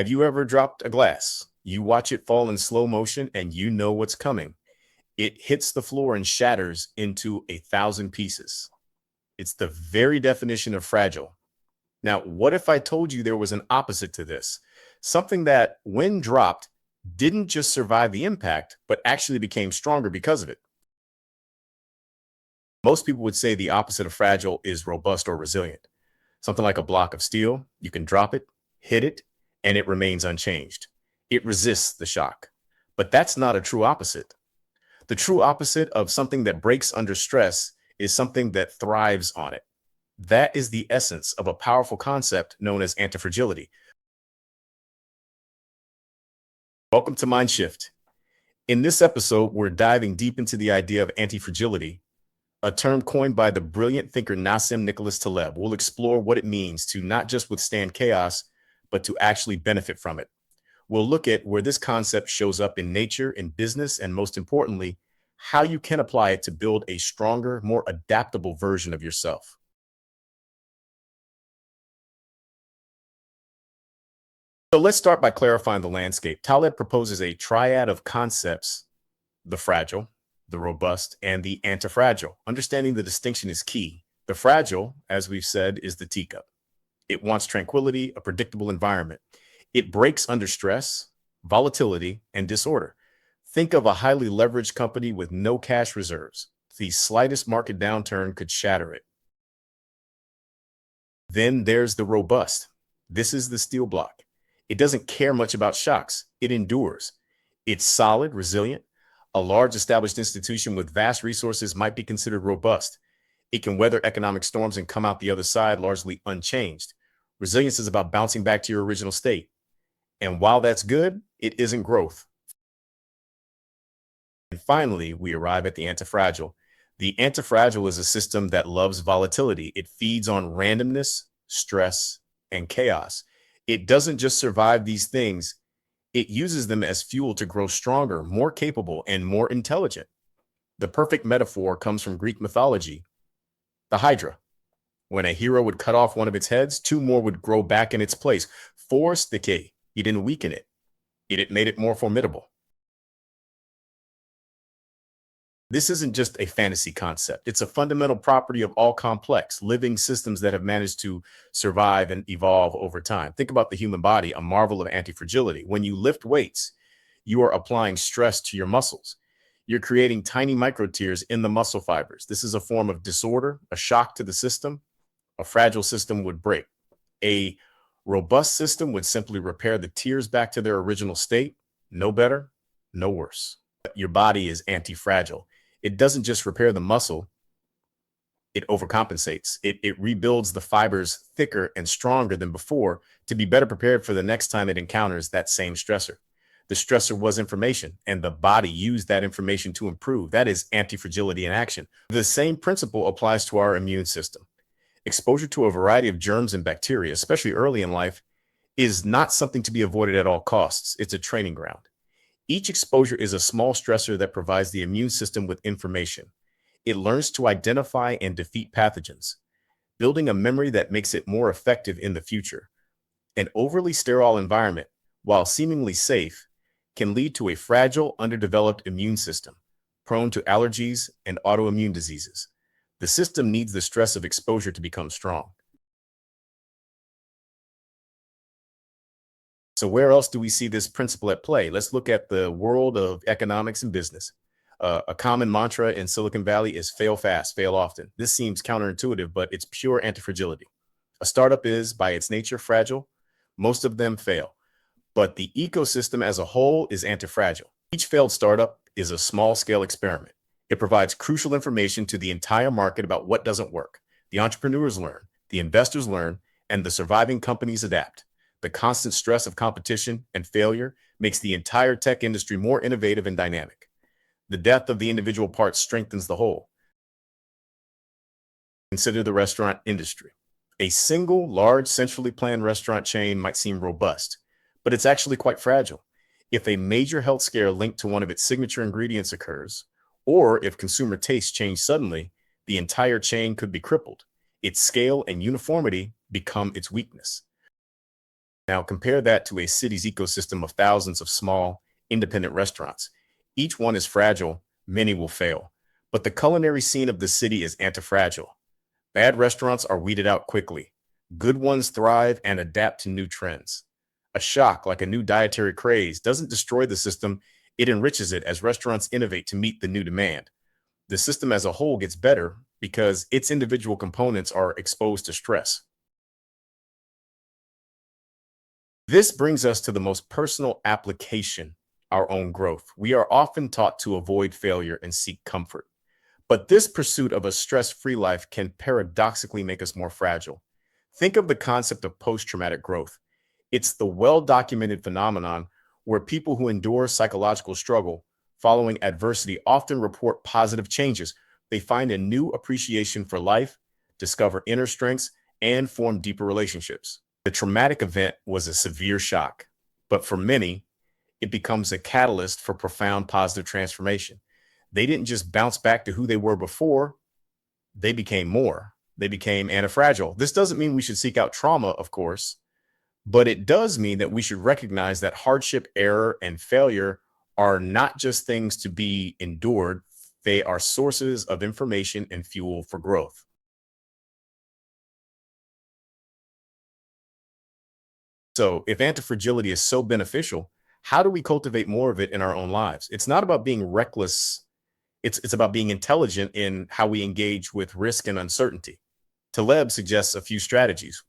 Have you ever dropped a glass? You watch it fall in slow motion and you know what's coming. It hits the floor and shatters into 1,000 pieces. It's the very definition of fragile. Now, what if I told you there was an opposite to this? Something that, when dropped, didn't just survive the impact, but actually became stronger because of it. Most people would say the opposite of fragile is robust or resilient. Something like a block of steel, you can drop it, hit it, and it remains unchanged. It resists the shock. But that's not a true opposite. The true opposite of something that breaks under stress is something that thrives on it. That is the essence of a powerful concept known as antifragility. Welcome to Mind Shift. In this episode, we're diving deep into the idea of antifragility, a term coined by the brilliant thinker Nassim Nicholas Taleb. We'll explore what it means to not just withstand chaos, but to actually benefit from it. We'll look at where this concept shows up in nature, in business, and most importantly, how you can apply it to build a stronger, more adaptable version of yourself. So let's start by clarifying the landscape. Taleb proposes a triad of concepts: the fragile, the robust, and the antifragile. Understanding the distinction is key. The fragile, as we've said, is the teacup. It wants tranquility, a predictable environment. It breaks under stress, volatility, and disorder. Think of a highly leveraged company with no cash reserves. The slightest market downturn could shatter it. Then there's the robust. This is the steel block. It doesn't care much about shocks. It endures. It's solid, resilient. A large established institution with vast resources might be considered robust. It can weather economic storms and come out the other side largely unchanged. Resilience is about bouncing back to your original state. And while that's good, it isn't growth. And finally, we arrive at the antifragile. The antifragile is a system that loves volatility. It feeds on randomness, stress, and chaos. It doesn't just survive these things, it uses them as fuel to grow stronger, more capable, and more intelligent. The perfect metaphor comes from Greek mythology: the Hydra. When a hero would cut off one of its heads, two more would grow back in its place. Forced decay. He didn't weaken it. It made it more formidable. This isn't just a fantasy concept. It's a fundamental property of all complex, living systems that have managed to survive and evolve over time. Think about the human body, a marvel of antifragility. When you lift weights, you are applying stress to your muscles. You're creating tiny micro tears in the muscle fibers. This is a form of disorder, a shock to the system. A fragile system would break. A robust system would simply repair the tears back to their original state. No better, no worse. Your body is anti-fragile. It doesn't just repair the muscle, it overcompensates. It rebuilds the fibers thicker and stronger than before to be better prepared for the next time it encounters that same stressor. The stressor was information, and the body used that information to improve. That is anti-fragility in action. The same principle applies to our immune system. Exposure to a variety of germs and bacteria, especially early in life, is not something to be avoided at all costs. It's a training ground. Each exposure is a small stressor that provides the immune system with information. It learns to identify and defeat pathogens, building a memory that makes it more effective in the future. An overly sterile environment, while seemingly safe, can lead to a fragile, underdeveloped immune system, prone to allergies and autoimmune diseases. The system needs the stress of exposure to become strong. So where else do we see this principle at play? Let's look at the world of economics and business. A common mantra in Silicon Valley is fail fast, fail often. This seems counterintuitive, but it's pure antifragility. A startup is, by its nature, fragile. Most of them fail, but the ecosystem as a whole is antifragile. Each failed startup is a small-scale experiment. It provides crucial information to the entire market about what doesn't work. The entrepreneurs learn, the investors learn, and the surviving companies adapt. The constant stress of competition and failure makes the entire tech industry more innovative and dynamic. The death of the individual parts strengthens the whole. Consider the restaurant industry. A single, large, centrally planned restaurant chain might seem robust, but it's actually quite fragile. If a major health scare linked to one of its signature ingredients occurs, or if consumer tastes change suddenly, the entire chain could be crippled. Its scale and uniformity become its weakness. Now, compare that to a city's ecosystem of thousands of small, independent restaurants. Each one is fragile, many will fail. But the culinary scene of the city is antifragile. Bad restaurants are weeded out quickly. Good ones thrive and adapt to new trends. A shock, like a new dietary craze, doesn't destroy the system, it enriches it as restaurants innovate to meet the new demand. The system as a whole gets better because its individual components are exposed to stress. This brings us to the most personal application, our own growth. We are often taught to avoid failure and seek comfort. But this pursuit of a stress-free life can paradoxically make us more fragile. Think of the concept of post-traumatic growth. It's the well-documented phenomenon where people who endure psychological struggle following adversity often report positive changes. They find a new appreciation for life, discover inner strengths, and form deeper relationships. The traumatic event was a severe shock, but for many, it becomes a catalyst for profound positive transformation. They didn't just bounce back to who they were before, they became more. They became antifragile. This doesn't mean we should seek out trauma, of course, but it does mean that we should recognize that hardship, error, and failure are not just things to be endured, they are sources of information and fuel for growth. So, if antifragility is so beneficial, how do we cultivate more of it in our own lives? It's not about being reckless, it's about being intelligent in how we engage with risk and uncertainty. Taleb suggests a few strategies.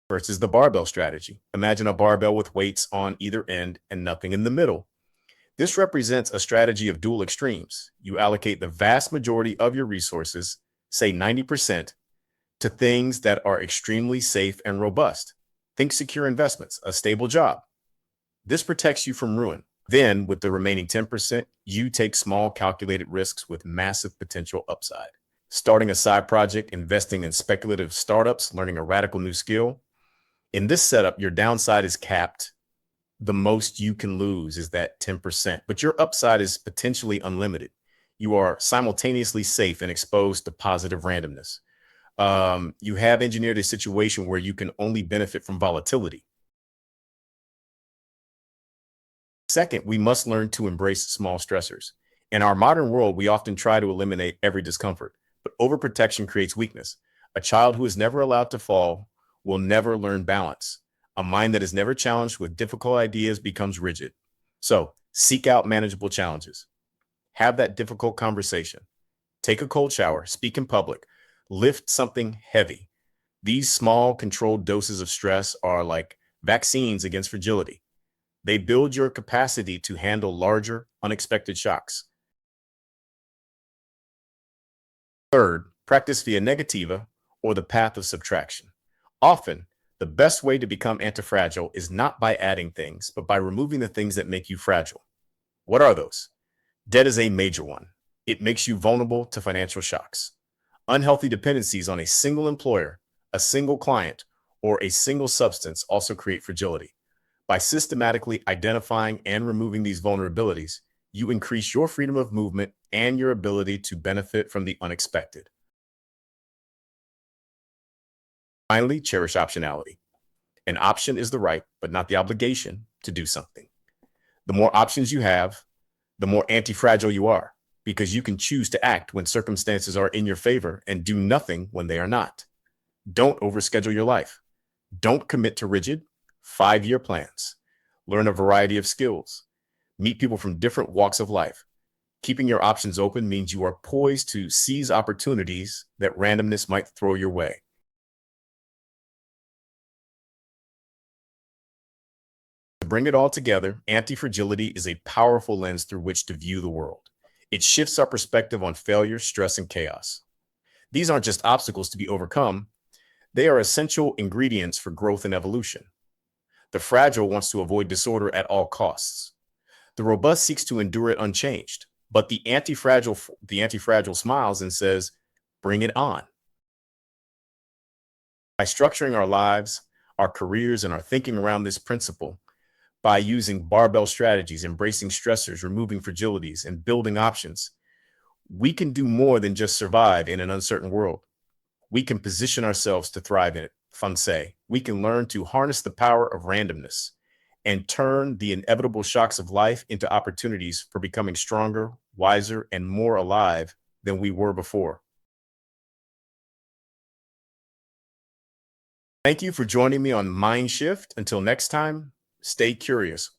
First is the barbell strategy. Imagine a barbell with weights on either end and nothing in the middle. This represents a strategy of dual extremes. You allocate the vast majority of your resources, say 90%, to things that are extremely safe and robust. Think secure investments, a stable job. This protects you from ruin. Then, with the remaining 10%, you take small calculated risks with massive potential upside. Starting a side project, investing in speculative startups, learning a radical new skill. In this setup, your downside is capped. The most you can lose is that 10%, but your upside is potentially unlimited. You are simultaneously safe and exposed to positive randomness. You have engineered a situation where you can only benefit from volatility. Second, we must learn to embrace small stressors. In our modern world, we often try to eliminate every discomfort, but overprotection creates weakness. A child who is never allowed to fall will never learn balance. A mind that is never challenged with difficult ideas becomes rigid. So, seek out manageable challenges. Have that difficult conversation. Take a cold shower, speak in public, lift something heavy. These small, controlled doses of stress are like vaccines against fragility. They build your capacity to handle larger, unexpected shocks. Third, practice via negativa or the path of subtraction. Often, the best way to become antifragile is not by adding things, but by removing the things that make you fragile. What are those? Debt is a major one. It makes you vulnerable to financial shocks. Unhealthy dependencies on a single employer, a single client, or a single substance also create fragility. By systematically identifying and removing these vulnerabilities, you increase your freedom of movement and your ability to benefit from the unexpected. Finally, cherish optionality. An option is the right, but not the obligation, to do something. The more options you have, the more anti-fragile you are, because you can choose to act when circumstances are in your favor and do nothing when they are not. Don't overschedule your life. Don't commit to rigid, 5-year plans. Learn a variety of skills. Meet people from different walks of life. Keeping your options open means you are poised to seize opportunities that randomness might throw your way. To bring it all together, anti-fragility is a powerful lens through which to view the world. It shifts our perspective on failure, stress, and chaos. These aren't just obstacles to be overcome. They are essential ingredients for growth and evolution. The fragile wants to avoid disorder at all costs. The robust seeks to endure it unchanged. But the anti-fragile smiles and says, bring it on. By structuring our lives, our careers, and our thinking around this principle, by using barbell strategies, embracing stressors, removing fragilities, and building options, we can do more than just survive in an uncertain world. We can position ourselves to thrive in it. Fanse, we can learn to harness the power of randomness and turn the inevitable shocks of life into opportunities for becoming stronger, wiser, and more alive than we were before. Thank you for joining me on Mind Shift. Until next time, stay curious.